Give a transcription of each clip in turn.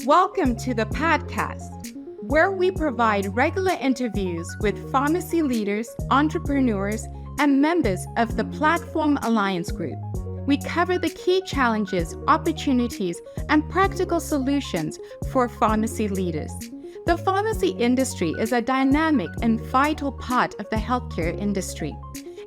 Welcome to the PAGCAST, where we provide regular interviews with pharmacy leaders, entrepreneurs, and members of the Platform Alliance Group. We cover the key challenges, opportunities, and practical solutions for pharmacy leaders. The pharmacy industry is a dynamic and vital part of the healthcare industry,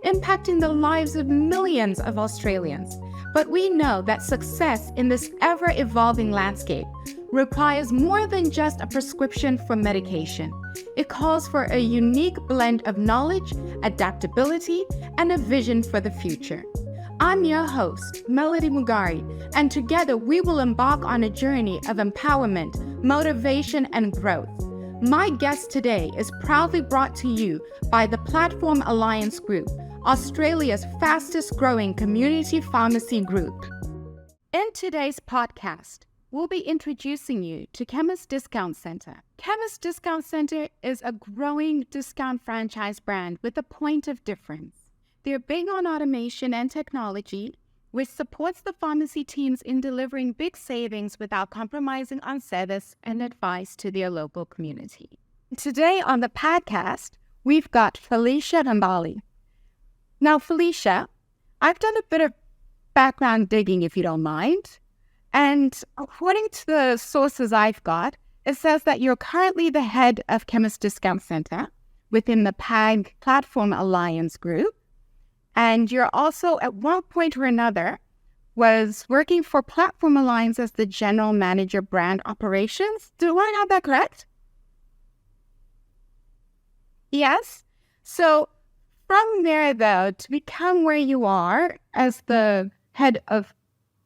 impacting the lives of millions of Australians. But we know that success in this ever-evolving landscape requires more than just a prescription for medication. It calls for a unique blend of knowledge, adaptability, and a vision for the future. I'm your host, Melody Mugari, and together we will embark on a journey of empowerment, motivation, and growth. My guest today is proudly brought to you by the Platform Alliance Group, Australia's fastest growing community pharmacy group. In today's podcast, we'll be introducing you to Chemist Discount Centre. Chemist Discount Centre is a growing discount franchise brand with a point of difference. They're big on automation and technology, which supports the pharmacy teams in delivering big savings without compromising on service and advice to their local community. Today on the podcast, we've got Felicia Hambali. Now, Felicia, I've done a bit of background digging, if you don't mind. And according to the sources I've got, it says that you're currently the head of Chemist Discount Centre within the PAG Platform Alliance Group. And you're also, at one point or another, was working for Platform Alliance as the General Manager Brand Operations. Do I have that correct? Yes. So from there, though, to become where you are as the head of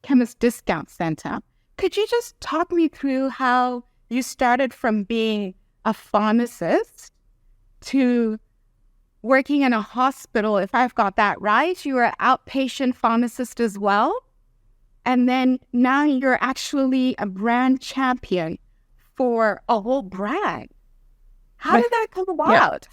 Chemist Discount Centre, could you just talk me through how you started from being a pharmacist to working in a hospital? If I've got that right, you were an outpatient pharmacist as well. And then now you're actually a brand champion for a whole brand. How did that come about?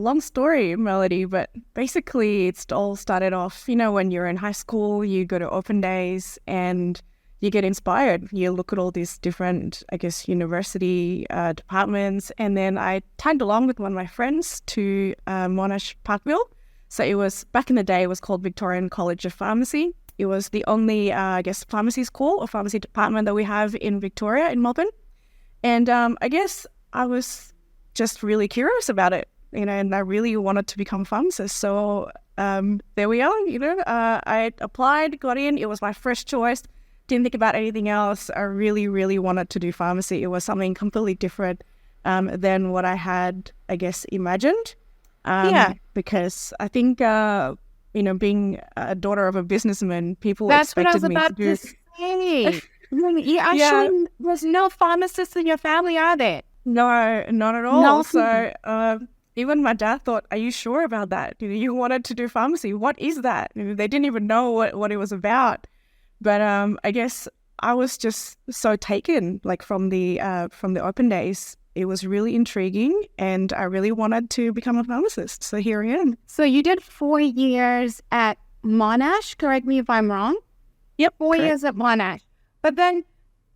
Long story, Melody, but basically it all started off, when you're in high school, you go to open days and you get inspired. You look at all these different, university departments. And then I tagged along with one of my friends to Monash Parkville. So it was, back in the day, it was called Victorian College of Pharmacy. It was the only, pharmacy school or pharmacy department that we have in Victoria, in Melbourne. And I was just really curious about it, and I really wanted to become a pharmacist. So there we are, I applied, got in. It was my first choice. Didn't think about anything else. I really, really wanted to do pharmacy. It was something completely different than what I had, imagined. Because I think, being a daughter of a businessman, people expected me to do... That's what I was about to say. You actually, there's no pharmacists in your family, are there? No, not at all. No. So even my dad thought, are you sure about that? You wanted to do pharmacy. What is that? They didn't even know what it was about. But I was just so taken, from the open days. It was really intriguing and I really wanted to become a pharmacist. So here I am. So you did 4 years at Monash, correct me if I'm wrong? Yep. 4 years at Monash. But then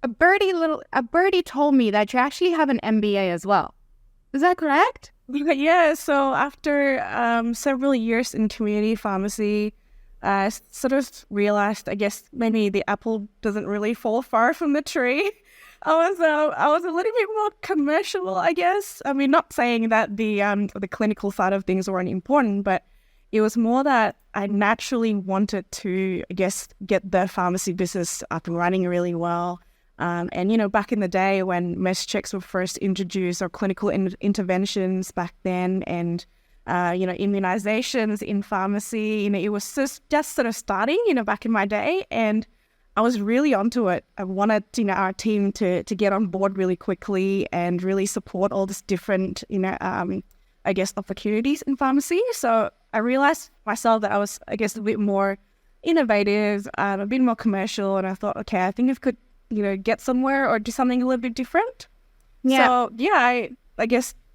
a birdie told me that you actually have an MBA as well. Is that correct? Yeah. So after several years in community pharmacy, I sort of realized, maybe the apple doesn't really fall far from the tree. I was a little bit more commercial, I guess. I mean, not saying that the clinical side of things weren't important, but it was more that I naturally wanted to, get the pharmacy business up and running really well. And, back in the day when mesh checks were first introduced, or clinical interventions back then, and, immunizations in pharmacy, it was just sort of starting, back in my day. And I was really onto it. I wanted, our team to get on board really quickly and really support all these different, opportunities in pharmacy. So I realized myself that I was, a bit more innovative, a bit more commercial. And I thought, okay, I think I could, get somewhere or do something a little bit different. Yeah. So, I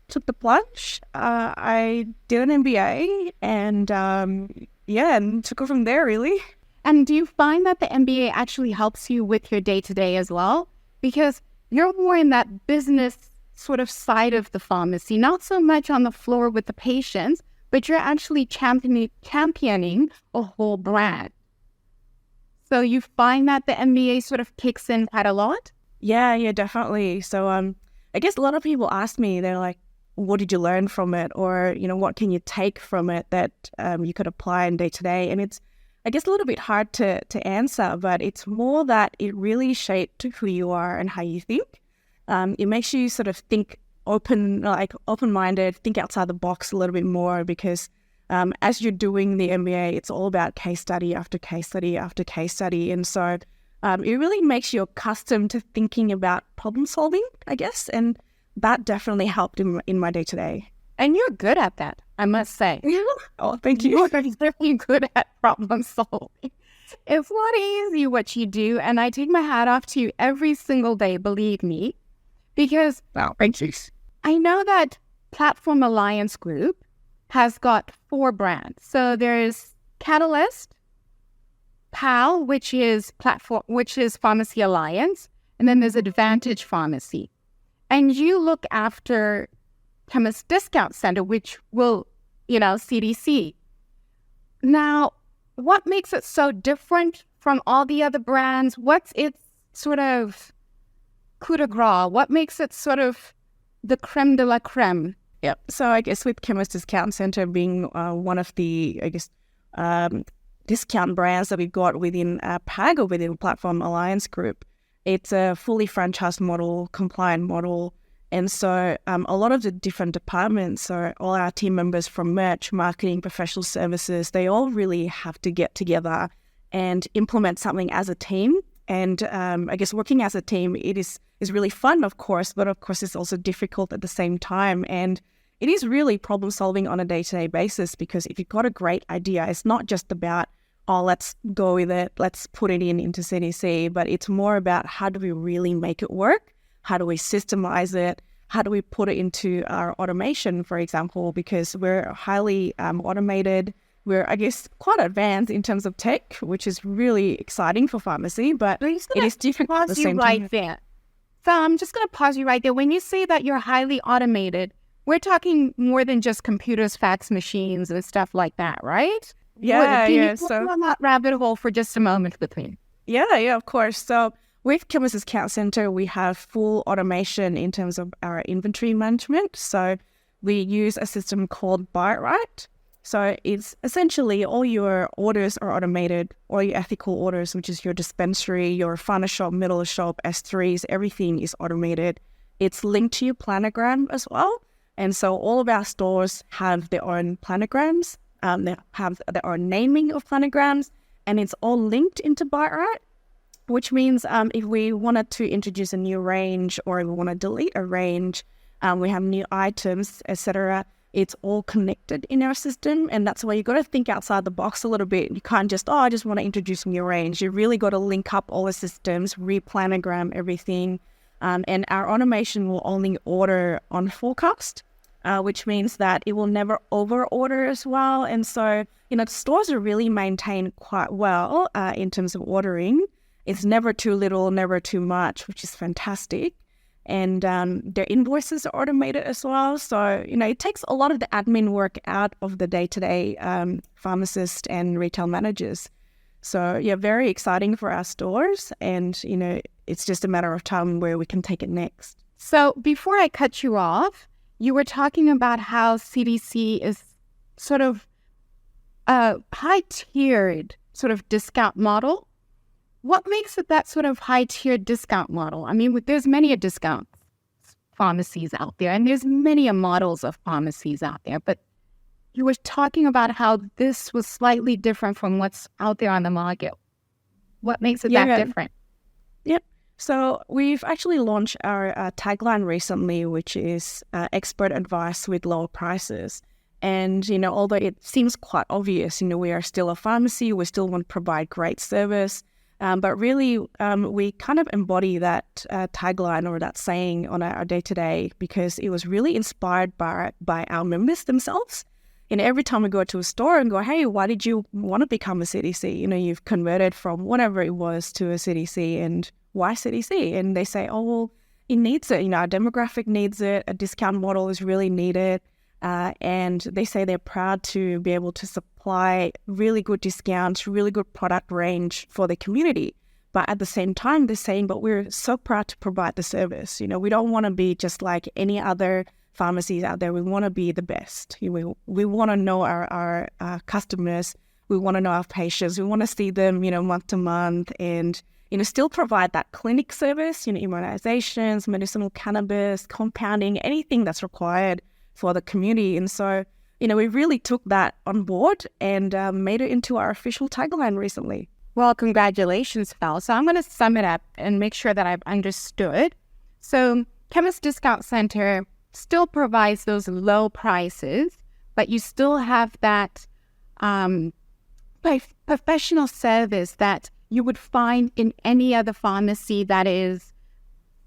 took the plunge. I did an MBA and, and took it from there, really. And do you find that the MBA actually helps you with your day-to-day as well? because you're more in that business sort of side of the pharmacy, not so much on the floor with the patients, but you're actually championing a whole brand. So you find that the MBA sort of kicks in quite a lot? Yeah, definitely. So I guess a lot of people ask me, they're like, what did you learn from it? Or, what can you take from it that you could apply in day to day? And it's, I guess, a little bit hard to answer, but it's more that it really shaped who you are and how you think. It makes you sort of think open-minded, think outside the box a little bit more, because as you're doing the MBA, it's all about case study after case study after case study. And so it really makes you accustomed to thinking about problem solving, I guess. And that definitely helped in my day-to-day. And you're good at that, I must say. Oh, thank you. You're very good at problem solving. It's not easy what you do, and I take my hat off to you every single day, believe me, because Thank you. I know that Platform Alliance Group has got 4 brands. So there's Catalyst, PAL, which is Pharmacy Alliance, and then there's Advantage Pharmacy. And you look after Chemist Discount Center, which will, CDC. Now, what makes it so different from all the other brands? What's its sort of coup de grace? What makes it sort of the creme de la creme? Yep. So I guess with Chemist Discount Center being one of the, discount brands that we've got within PAG or within Platform Alliance Group, it's a fully franchised model, compliant model. And so a lot of the different departments, so all our team members from merch, marketing, professional services, they all really have to get together and implement something as a team. And I guess working as a team, it is really fun, of course, but of course it's also difficult at the same time. And it is really problem solving on a day-to-day basis, because if you've got a great idea, it's not just about, let's go with it, let's put it into CDC, but it's more about how do we really make it work? How do we systemize it? How do we put it into our automation, for example, because we're highly automated. We're, I guess, quite advanced in terms of tech, which is really exciting for pharmacy, but it is different at the same time. There. So I'm just going to pause you right there. When you say that you're highly automated, we're talking more than just computers, fax machines, and stuff like that, right? Yeah. Can you go on that rabbit hole for just a moment with me? Yeah, of course. So with Chemist Discount Center, we have full automation in terms of our inventory management. So we use a system called Buy It Right. So it's essentially all your orders are automated, all your ethical orders, which is your dispensary, your front of shop, middle of shop, S3s, everything is automated. It's linked to your planogram as well. And so all of our stores have their own planograms. They have their own naming of planograms, and it's all linked into Buy It Right, which means if we wanted to introduce a new range or we want to delete a range, we have new items, etc., it's all connected in our system. And that's why you got to think outside the box a little bit. You can't just, I just want to introduce a new range. You really got to link up all the systems, replanogram everything. And our automation will only order on forecast, which means that it will never over order as well. And so, the stores are really maintained quite well in terms of ordering. It's never too little, never too much, which is fantastic. And their invoices are automated as well. So, it takes a lot of the admin work out of the day-to-day pharmacists and retail managers. So, yeah, very exciting for our stores. And, it's just a matter of time where we can take it next. So before I cut you off, you were talking about how CDC is sort of a high-tiered sort of discount model. What makes it that sort of high-tiered discount model? I mean, there's many a discount pharmacies out there, and there's many a models of pharmacies out there, but you were talking about how this was slightly different from what's out there on the market. What makes it that different? Yep. So we've actually launched our tagline recently, which is expert advice with lower prices. And, although it seems quite obvious, we are still a pharmacy, we still want to provide great service. But really, we kind of embody that tagline or that saying on our day-to-day because it was really inspired by our members themselves. Every time we go to a store and go, hey, why did you want to become a CDC? You've converted from whatever it was to a CDC, and why CDC? And they say, oh, well, it needs it. Our demographic needs it. A discount model is really needed. And they say they're proud to be able to supply really good discounts, really good product range for the community. But at the same time, they're saying, but we're so proud to provide the service. We don't want to be just like any other pharmacies out there. We want to be the best. We want to know our customers. We want to know our patients. We want to see them, month to month, and still provide that clinic service, immunizations, medicinal cannabis, compounding, anything that's required for the community. And so, we really took that on board and made it into our official tagline recently. Well, congratulations, Val. So I'm going to sum it up and make sure that I've understood. So Chemist Discount Center still provides those low prices, but you still have that professional service that you would find in any other pharmacy that is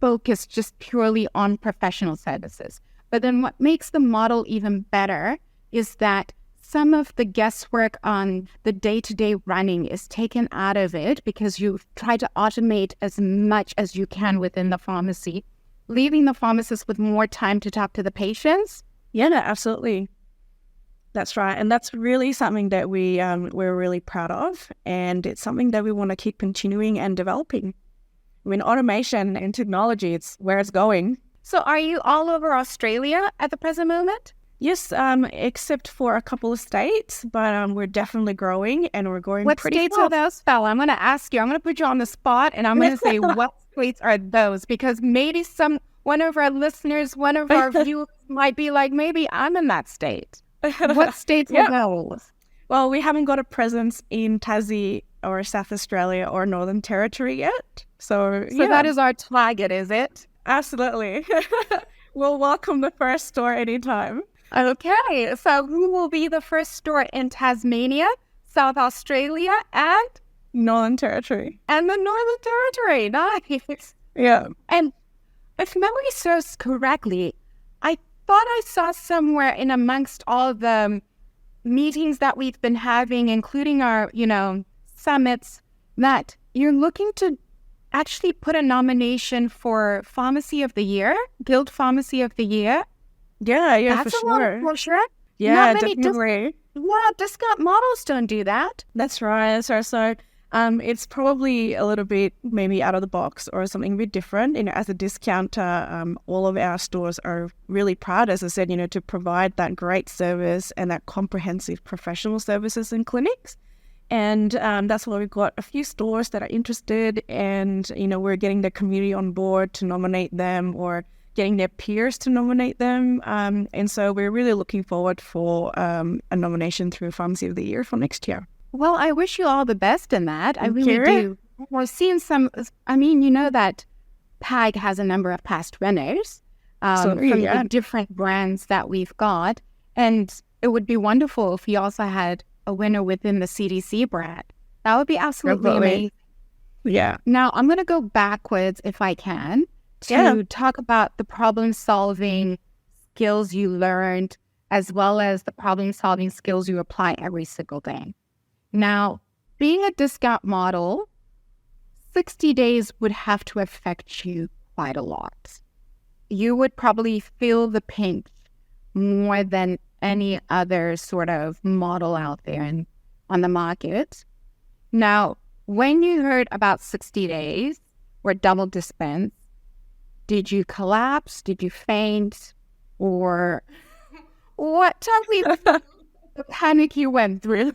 focused just purely on professional services. But then what makes the model even better is that some of the guesswork on the day-to-day running is taken out of it because you try to automate as much as you can within the pharmacy, leaving the pharmacist with more time to talk to the patients. Yeah, no, absolutely. That's right. And that's really something that we're really proud of. And it's something that we want to keep continuing and developing. Automation and technology, it's where it's going. So are you all over Australia at the present moment? Yes, except for a couple of states, but we're definitely growing and we're growing pretty fast. What states are those, Bella? I'm going to ask you. I'm going to put you on the spot and I'm going to say, what states are those? Because maybe one of our listeners, one of our viewers might be like, maybe I'm in that state. What states are those? Well, we haven't got a presence in Tassie or South Australia or Northern Territory yet. So that is our target, is it? Absolutely. We'll welcome the first store anytime. Okay, so who will be the first store in Tasmania, South Australia, and Northern Territory? And the Northern Territory, nice. Yeah. And if memory serves correctly, I thought I saw somewhere in amongst all the meetings that we've been having, including our, summits, that you're looking to actually put a nomination for Pharmacy of the Year, Guild Pharmacy of the Year. Yeah, That's for a sure. lot of pressure. Yeah, definitely. Discount models don't do that. That's right. So it's probably a little bit maybe out of the box or something a bit different. As a discounter, all of our stores are really proud, as I said, to provide that great service and that comprehensive professional services in clinics. And that's why we've got a few stores that are interested, and we're getting the community on board to nominate them or getting their peers to nominate them. And so we're really looking forward for a nomination through Pharmacy of the Year for next year. Well, I wish you all the best in that. I really do. We're seeing that PAG has a number of past winners from the different brands that we've got. And it would be wonderful if we also had a winner within the CDC brand. That would be absolutely amazing. Yeah. Now, I'm going to go backwards, if I can, to talk about the problem-solving skills you learned, as well as the problem-solving skills you apply every single day. Now, being a discount model, 60 days would have to affect you quite a lot. You would probably feel the pinch more than any other sort of model out there on the market. Now, when you heard about 60 days or double dispense, did you collapse? Did you faint? Or what? Tell me the panic you went through.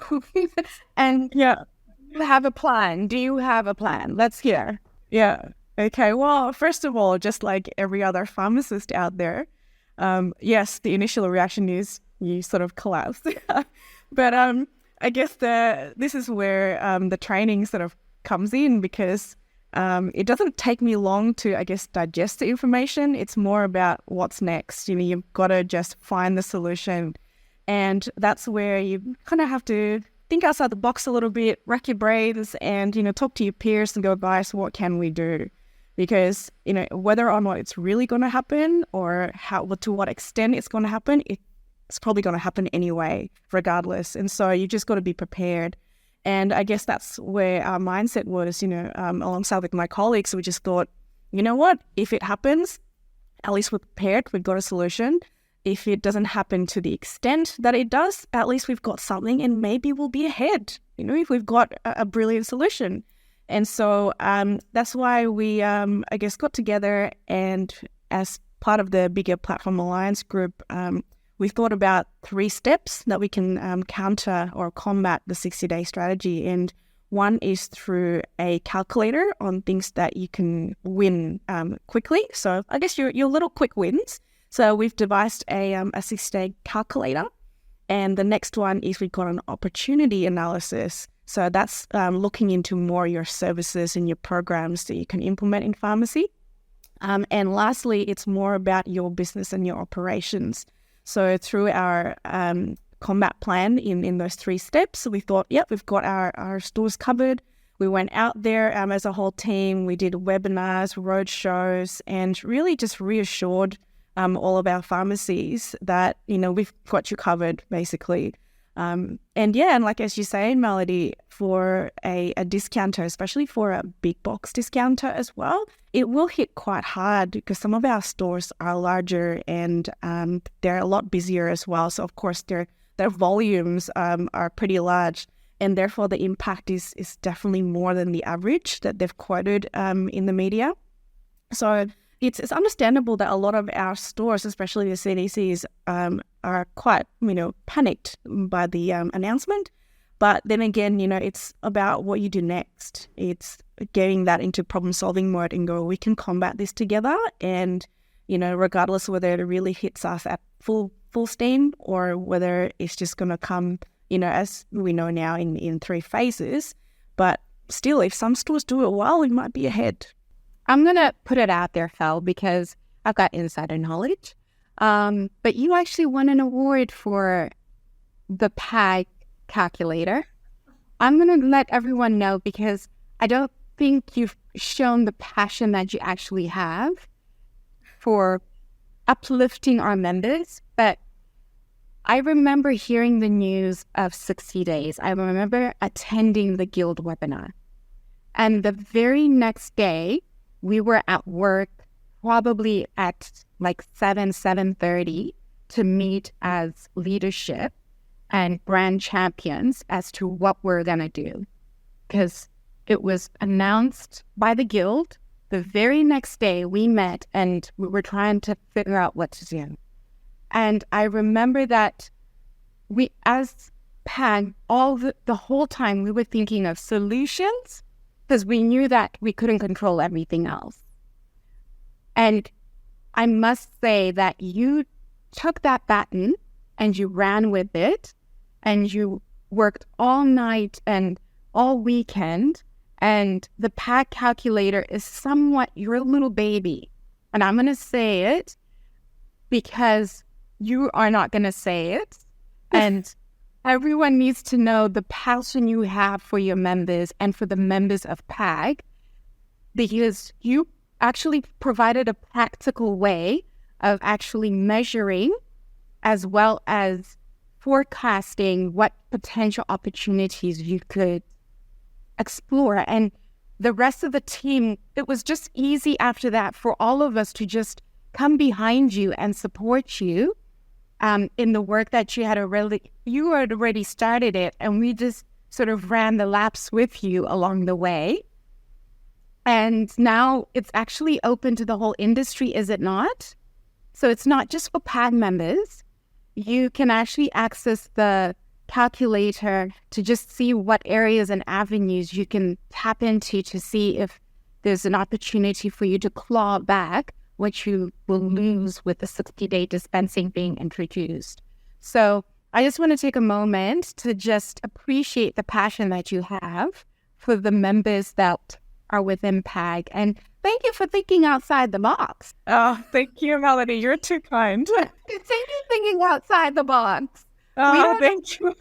And you have a plan. Do you have a plan? Let's hear. Yeah. Okay. Well, first of all, just like every other pharmacist out there, yes, the initial reaction is you sort of collapse. But I guess this is where the training sort of comes in, because it doesn't take me long to, I guess, digest the information. It's more about what's next. You've got to just find the solution. And that's where you kind of have to think outside the box a little bit, rack your brains, and, talk to your peers and go, guys, what can we do? Because, whether or not it's really going to happen or to what extent it's going to happen, it's probably going to happen anyway, regardless. And so you just got to be prepared. And I guess that's where our mindset was, alongside with my colleagues. We just thought, you know what, if it happens, at least we're prepared, we've got a solution. If it doesn't happen to the extent that it does, at least we've got something and maybe we'll be ahead, if we've got a brilliant solution. And so that's why we, got together, and as part of the bigger Platform Alliance group, we thought about 3 steps that we can counter or combat the 60-day strategy. And one is through a calculator on things that you can win quickly. So I guess your little quick wins. So we've devised a 60-day calculator. And the next one is we've got an opportunity analysis. So that's looking into more your services and your programs that you can implement in pharmacy. And lastly, it's more about your business and your operations. So through our combat plan in those 3 steps, we thought, we've got our stores covered. We went out there as a whole team. We did webinars, road shows, and really just reassured all of our pharmacies that, we've got you covered, basically. And like as you say, Melody, for a discounter, especially for a big box discounter as well, it will hit quite hard because some of our stores are larger and they're a lot busier as well. So of course their volumes are pretty large, and therefore the impact is definitely more than the average that they've quoted in the media. So it's understandable that a lot of our stores, especially the CDCs, are quite, panicked by the announcement. But then again, it's about what you do next. It's getting that into problem-solving mode and go, we can combat this together. And, regardless of whether it really hits us at full steam or whether it's just going to come, as we know now in 3 phases. But still, if some stores do it well, we might be ahead. I'm going to put it out there, Fel, because I've got insider knowledge. But you actually won an award for the PAG calculator. I'm going to let everyone know because I don't think you've shown the passion that you actually have for uplifting our members. But I remember hearing the news of 60 days. I remember attending the Guild webinar. And the very next day, we were at work probably at like 7:30 to meet as leadership and brand champions as to what we're going to do. Because it was announced by the Guild. The very next day we met and we were trying to figure out what to do. And I remember that we, as PAG, the whole time we were thinking of solutions because we knew that we couldn't control everything else. And I must say that you took that baton and you ran with it and you worked all night and all weekend. And the PAG calculator is somewhat your little baby. And I'm going to say it because you are not going to say it. And everyone needs to know the passion you have for your members and for the members of PAG, because you actually provided a practical way of actually measuring as well as forecasting what potential opportunities you could explore. And the rest of the team, it was just easy after that for all of us to just come behind you and support you in the work that you had already started it, and we just sort of ran the laps with you along the way. And now it's actually open to the whole industry, is it not? So it's not just for PAG members. You can actually access the calculator to just see what areas and avenues you can tap into to see if there's an opportunity for you to claw back what you will lose with the 60-day dispensing being introduced. So I just want to take a moment to just appreciate the passion that you have for the members that are within PAG. And thank you for thinking outside the box. Oh, thank you, Melody. You're too kind. Thank you thinking outside the box. Oh, thank you.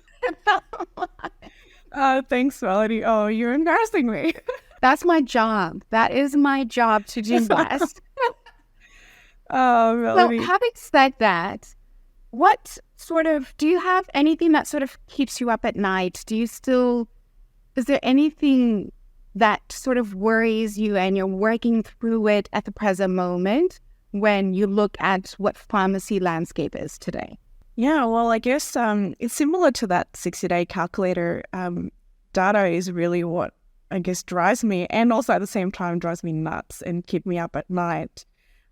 Thanks, Melody. Oh, you're embarrassing me. That's my job. That is my job to do best. Oh, Melody. So having said that, do you have anything that sort of keeps you up at night? Do you still is there anything that sort of worries you and you're working through it at the present moment when you look at what pharmacy landscape is today? Yeah, well, I guess it's similar to that 60-day calculator. Data is really what I guess drives me, and also at the same time drives me nuts and keep me up at night.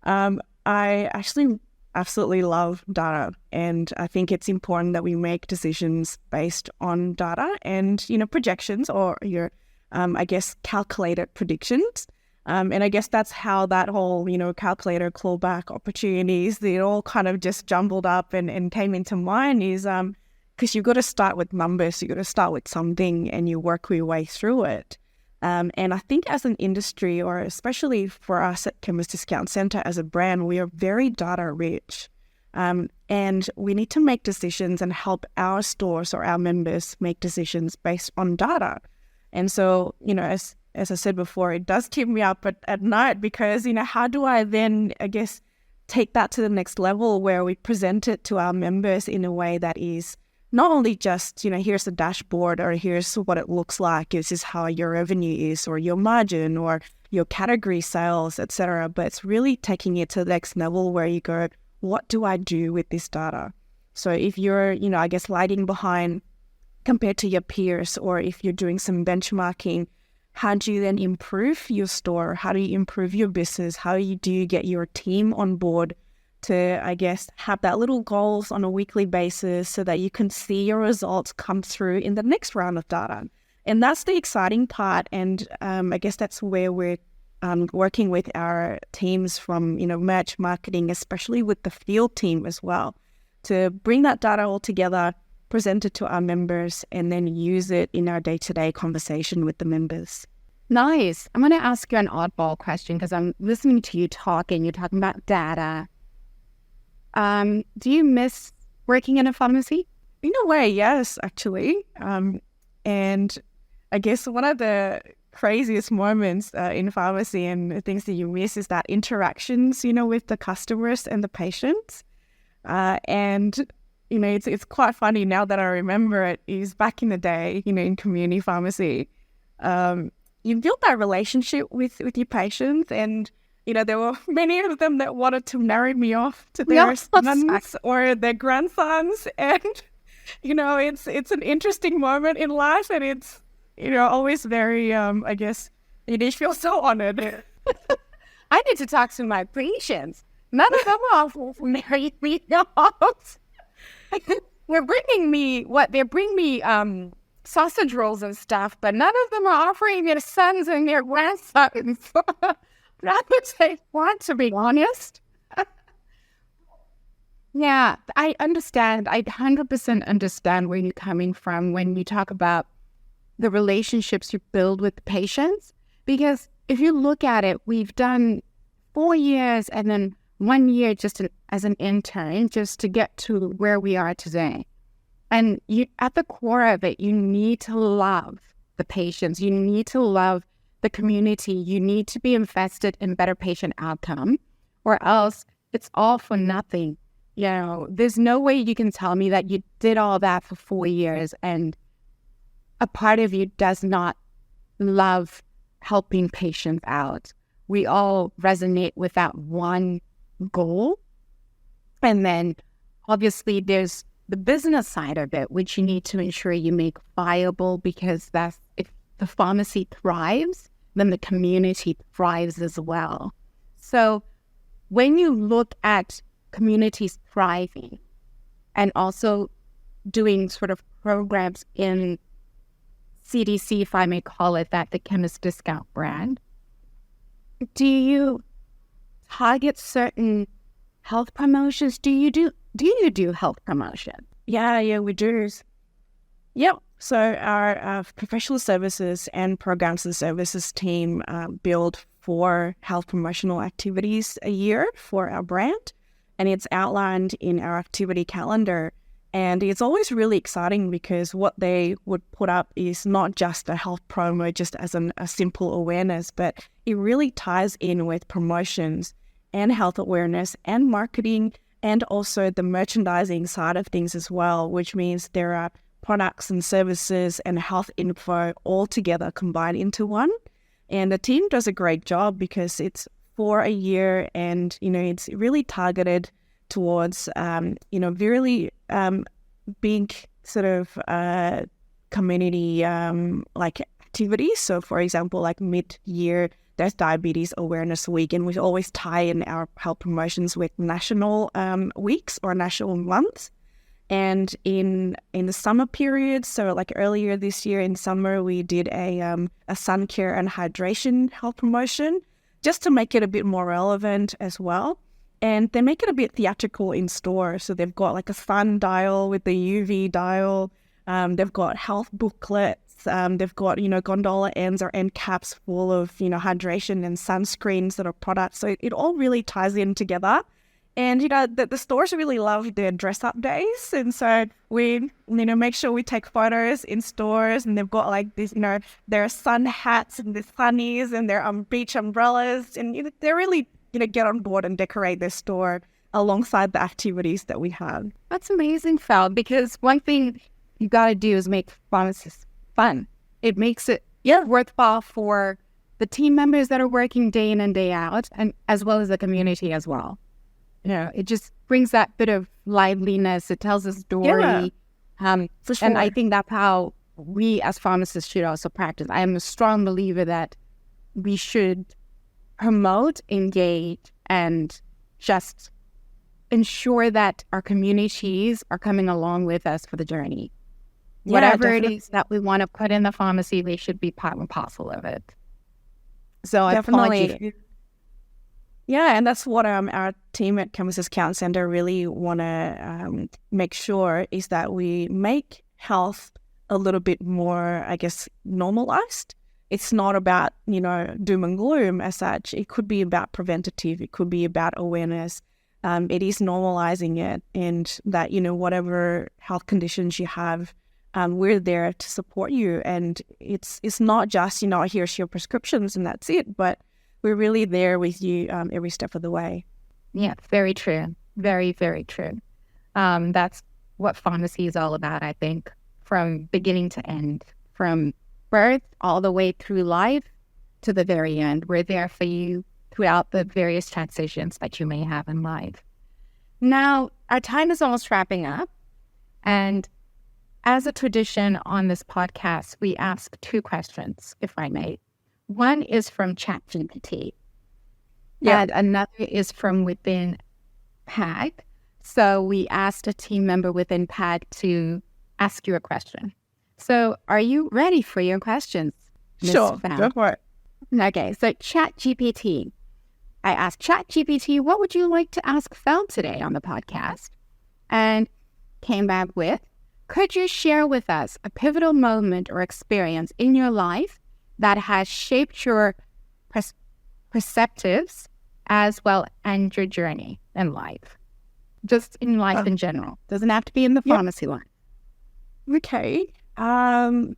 I actually absolutely love data, and I think it's important that we make decisions based on data and, projections or your, I guess, calculated predictions. And I guess that's how that whole, calculator clawback opportunities, they all kind of just jumbled up and came into mind is because you've got to start with numbers, you've got to start with something and you work your way through it. And I think as an industry, or especially for us at Chemist Discount Centre as a brand, we are very data rich. And we need to make decisions and help our stores or our members make decisions based on data. And so, as I said before, it does keep me up at night because, how do I then, I guess, take that to the next level where we present it to our members in a way that is not only just, here's a dashboard or here's what it looks like, this is how your revenue is or your margin or your category sales, etc. But it's really taking it to the next level where you go, what do I do with this data? So if you're, I guess, lagging behind compared to your peers, or if you're doing some benchmarking, how do you then improve your store? How do you improve your business? How do you get your team on board to, I guess, have that little goals on a weekly basis so that you can see your results come through in the next round of data? And that's the exciting part. And I guess that's where we're working with our teams from, merch marketing, especially with the field team as well, to bring that data all together, present it to our members, and then use it in our day-to-day conversation with the members. Nice. I'm going to ask you an oddball question because I'm listening to you talk and you're talking about data. Do you miss working in a pharmacy? In a way, yes, actually. And I guess one of the craziest moments in pharmacy and the things that you miss is that interactions, with the customers and the patients. And it's quite funny now that I remember it, is back in the day, in community pharmacy, you build that relationship with your patients, and, there were many of them that wanted to marry me off to their sons or their grandsons. And, it's an interesting moment in life, and it's, always very, I guess, you feel so honored. I need to talk to my patients. None of them are married me off. They bring me sausage rolls and stuff, but none of them are offering their sons and their grandsons. Not that they want, to be honest. Yeah, I understand. I 100% understand where you're coming from when you talk about the relationships you build with patients. Because if you look at it, we've done 4 years and then 1 year just as an intern just to get to where we are today. And you, at the core of it, you need to love the patients. You need to love the community. You need to be invested in better patient outcome, or else it's all for nothing. There's no way you can tell me that you did all that for 4 years and a part of you does not love helping patients out. We all resonate with that one goal. And then obviously there's the business side of it, which you need to ensure you make viable, because that's, if the pharmacy thrives, then the community thrives as well. So when you look at communities thriving and also doing sort of programs in CDC, if I may call it that, the Chemist Discount brand, do you target certain health promotions? Do you do health promotion? Yeah, we do. Yep. So our professional services and programs and services team build 4 health promotional activities a year for our brand, and it's outlined in our activity calendar. And it's always really exciting because what they would put up is not just a health promo, just as a simple awareness, but it really ties in with promotions and health awareness and marketing, and also the merchandising side of things as well, which means there are products and services and health info all together combined into one. And the team does a great job because it's for a year and, it's really targeted towards, really big sort of community like activities. So, for example, like mid-year, there's Diabetes Awareness Week, and we always tie in our health promotions with national weeks or national months. And in the summer period, so like earlier this year in summer, we did a sun care and hydration health promotion just to make it a bit more relevant as well. And they make it a bit theatrical in store. So they've got like a sun dial with the UV dial. They've got health booklets. They've got, gondola ends or end caps full of, hydration and sunscreens that are products. So it all really ties in together. And, the stores really love their dress-up days. And so we, make sure we take photos in stores. And they've got like this, their sun hats and the sunnies and their beach umbrellas. And they're really, get on board and decorate their store alongside the activities that we have. That's amazing, Fel, because one thing you got to do is make pharmacists fun. It makes it worthwhile for the team members that are working day in and day out, and as well as the community as well. It just brings that bit of liveliness. It tells a story. For sure. And I think that's how we as pharmacists should also practice. I am a strong believer that we should promote, engage, and just ensure that our communities are coming along with us for the journey. Yeah, Whatever definitely. it is that we want to put in the pharmacy, they should be part and parcel of it. So Definitely. apologies. Yeah, and that's what our team at Campuses Count Center really want to make sure is that we make health a little bit more, I guess, normalized. It's not about, doom and gloom as such. It could be about preventative. It could be about awareness. It is normalizing it, and that, whatever health conditions you have, we're there to support you. And it's not just, here's your prescriptions and that's it, but we're really there with you every step of the way. Yeah, very true. Very, very true. That's what pharmacy is all about, I think, from beginning to end, from birth all the way through life to the very end. We're there for you throughout the various transitions that you may have in life. Now, our time is almost wrapping up. And as a tradition on this podcast, we ask 2 questions, if I may. One is from ChatGPT, and another is from within PAG. So we asked a team member within PAG to ask you a question. So are you ready for your questions, Ms. Sure, Pham? go for it. Okay, so ChatGPT. I asked ChatGPT, what would you like to ask Fel today on the podcast? And came back with, could you share with us a pivotal moment or experience in your life that has shaped your perceptives as well and your journey in life? Just in life in general. Doesn't have to be in the pharmacy line. Okay. I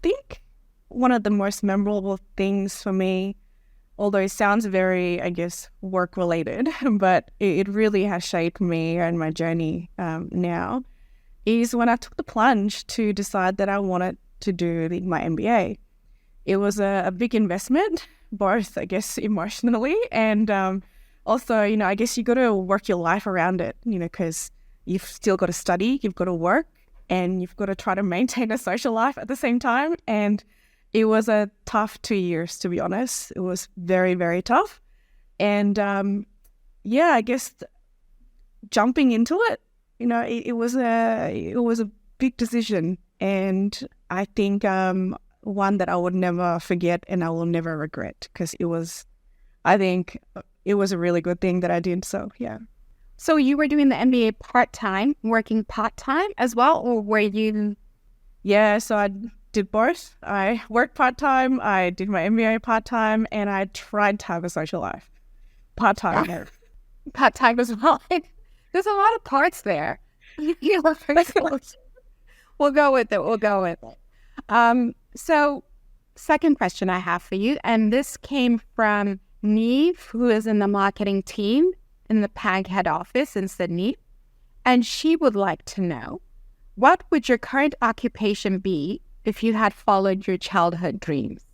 think one of the most memorable things for me, although it sounds very, I guess, work-related, but it really has shaped me and my journey now, is when I took the plunge to decide that I wanted to do my MBA. It was a big investment, both, I guess, emotionally and also, I guess you got to work your life around it, because you've still got to study, you've got to work, and you've got to try to maintain a social life at the same time. And it was a tough 2 years, to be honest. It was very, very tough. And I guess jumping into it, it was a big decision. And I think one that I would never forget and I will never regret, because I think it was a really good thing that I did. So, yeah. So you were doing the MBA part-time, working part-time as well, or were you? Yeah, so I did both. I worked part-time, I did my MBA part-time, and I tried to have a social life. Part-time. Yeah. Part-time as well. There's a lot of parts there. We'll go with it. So second question I have for you, and this came from Neve, who is in the marketing team in the PAG head office in Sydney. And she would like to know, what would your current occupation be if you had followed your childhood dreams?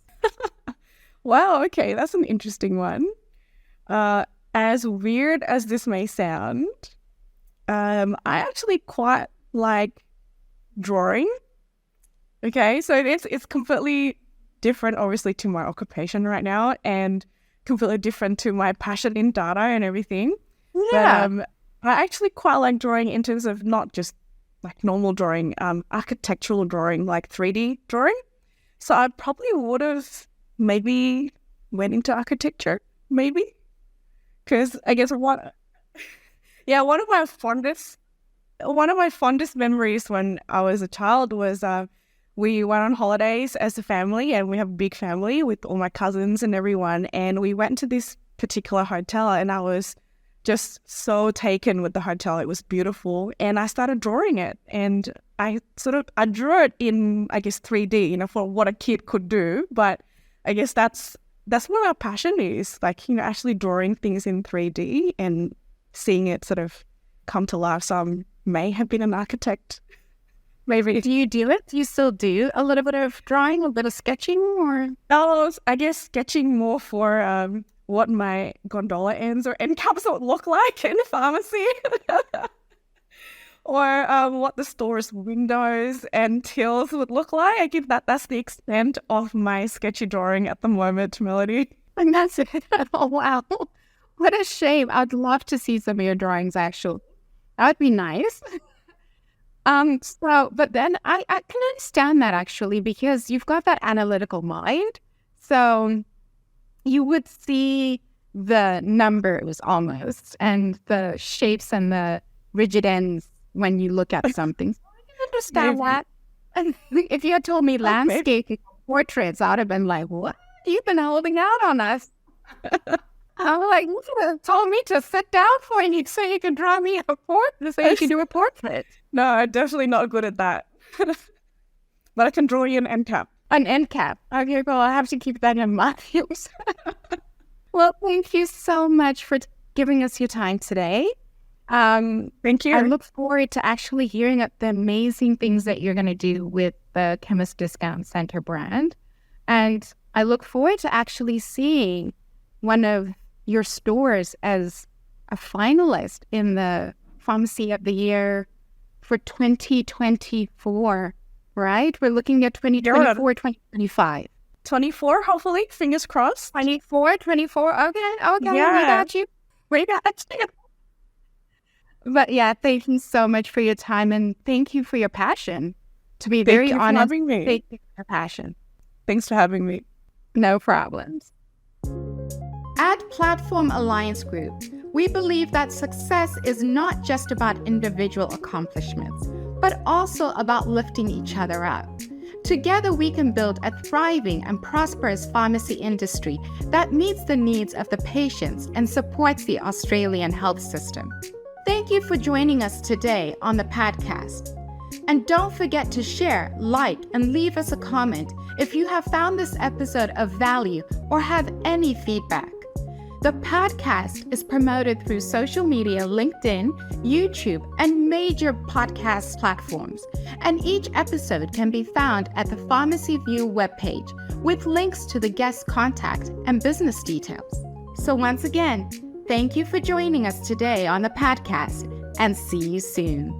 Wow, okay, that's an interesting one. As weird as this may sound, I actually quite like drawing. Okay, so it's completely different, obviously, to my occupation right now, and completely different to my passion in data and everything. Yeah. But I actually quite like drawing in terms of not just like normal drawing, architectural drawing, like 3D drawing. So I probably would have maybe went into architecture, maybe, because I guess one of my fondest memories when I was a child was we went on holidays as a family, and we have a big family with all my cousins and everyone, and we went to this particular hotel, and I was just so taken with the hotel. It was beautiful, and I started drawing it, and I drew it in, I guess, 3D, for what a kid could do. But I guess that's where our passion is, like, actually drawing things in 3D and seeing it sort of come to life. So I may have been an architect. Maybe. Do you do it? Do you still do a little bit of drawing, a bit of sketching, or? No, I guess sketching more for what my gondola ends or end caps would look like in a pharmacy. Or what the store's windows and tills would look like. I think that's the extent of my sketchy drawing at the moment, Melody. And that's it. Oh, wow. What a shame. I'd love to see some of your drawings, actually. That would be nice. But then I can understand that, actually, because you've got that analytical mind. So you would see the numbers almost, and the shapes and the rigid ends when you look at something. So I can understand that. And if you had told me landscaping portraits, I would have been like, what? You've been holding out on us. I'm like, you could have told me to sit down for you so you could draw me a portrait, so you could do a portrait. No, I'm definitely not good at that. But I can draw you an end cap. An end cap. Okay, well, I have to keep that in mind. Well, thank you so much for giving us your time today. Thank you. I look forward to actually hearing the amazing things that you're going to do with the Chemist Discount Center brand. And I look forward to actually seeing one of your stores as a finalist in the Pharmacy of the Year for 2024, right? We're looking at 2024, 2025. 24, hopefully. Fingers crossed. 24. Okay. Yeah. We got you. But yeah, thank you so much for your time, and thank you for your passion. To be very honest, thank you for having me. thank you for your passion. Thanks for having me. No problems. At Platform Alliance Group, we believe that success is not just about individual accomplishments, but also about lifting each other up. Together, we can build a thriving and prosperous pharmacy industry that meets the needs of the patients and supports the Australian health system. Thank you for joining us today on the PAGCAST. And don't forget to share, like, and leave us a comment if you have found this episode of value or have any feedback. The podcast is promoted through social media, LinkedIn, YouTube, and major podcast platforms. And each episode can be found at the Pharmacy View webpage with links to the guest contact and business details. So once again, thank you for joining us today on the podcast, and see you soon.